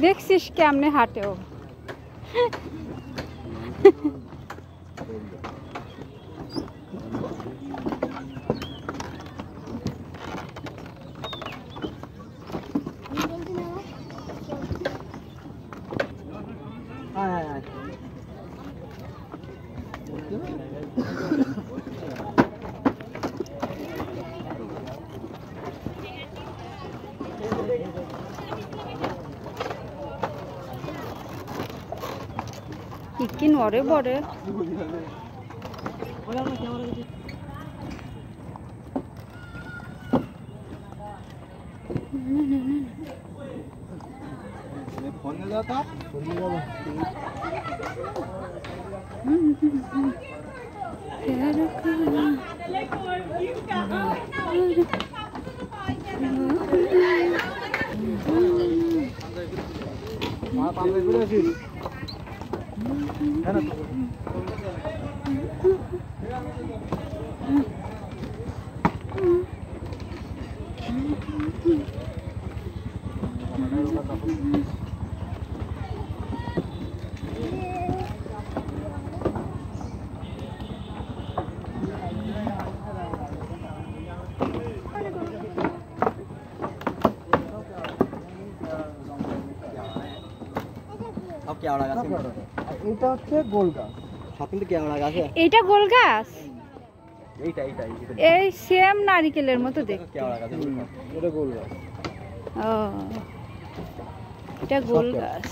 দেখছিস কেমনে হাঁটেও। কি নরে বড়ে এটা হচ্ছে গোল গাছ। এইটা গোল গাছ, এই সেম নারিকেলের মতো দেখতে। এটা গোল গাছ। ও এটা গোল গাছ।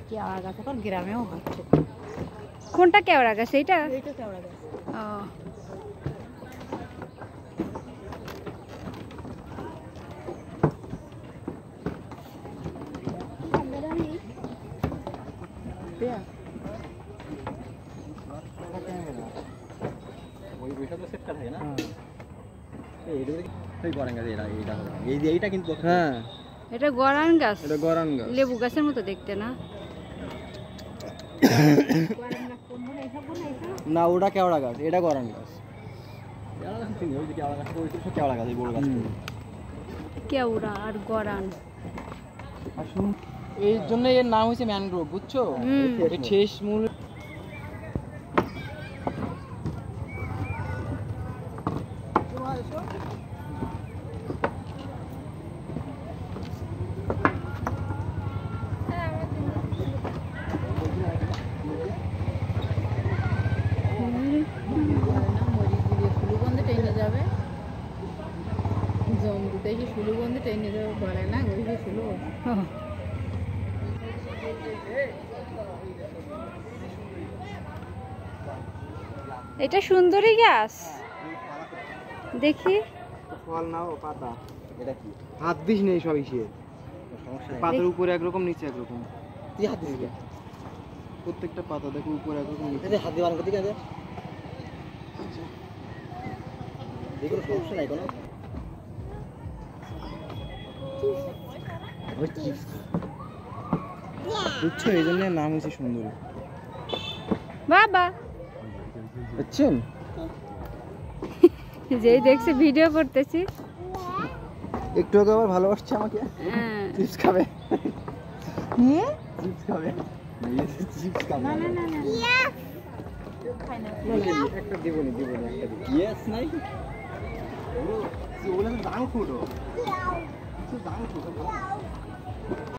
কেওড়া গাছ এখন গ্রামেও হচ্ছে। কোনটা কেওড়া গাছ? এইটা কেওড়া গাছ। ও এটা গরান গাছ। এটা গরান গাছ। লেবু গাছের মতো দেখতে না? না ওটা কেওড়া গাছ, এটা গরান গাছ। কেওড়া আর গরান। এই জন্য এর নাম হয়েছে ম্যানগ্রোভ, বুঝছো? এই শেষ মূল এটা সুন্দরী গাছ। দেখি ফল নাও পাতা। এটা কি হাত দিস নেই সব ইসে পাতার উপরে একরকম নিচে একরকম। তুই হাত দিস প্রত্যেকটা পাতা দেখো উপরে একরকম নিচে। হাত দিয়ে বানাতে ঠিক আছে, দেখো সমস্যা নাই কোনো। বুঝছো এই জন্য নাম হয়েছে সুন্দরী। বাবা বুঝছেন? যেই দেখছে ভিডিও করতেছি একটু আগে আবার ভালোবাসছে আমাকে। চিপস খাবে? চিপস খাবে? চিপস খাবে? না না না না খাই না। একটা দেবনি একটা দিব। ইয়েস নাই ওগুলো তো দাম ফুটো। দাম ফুটো।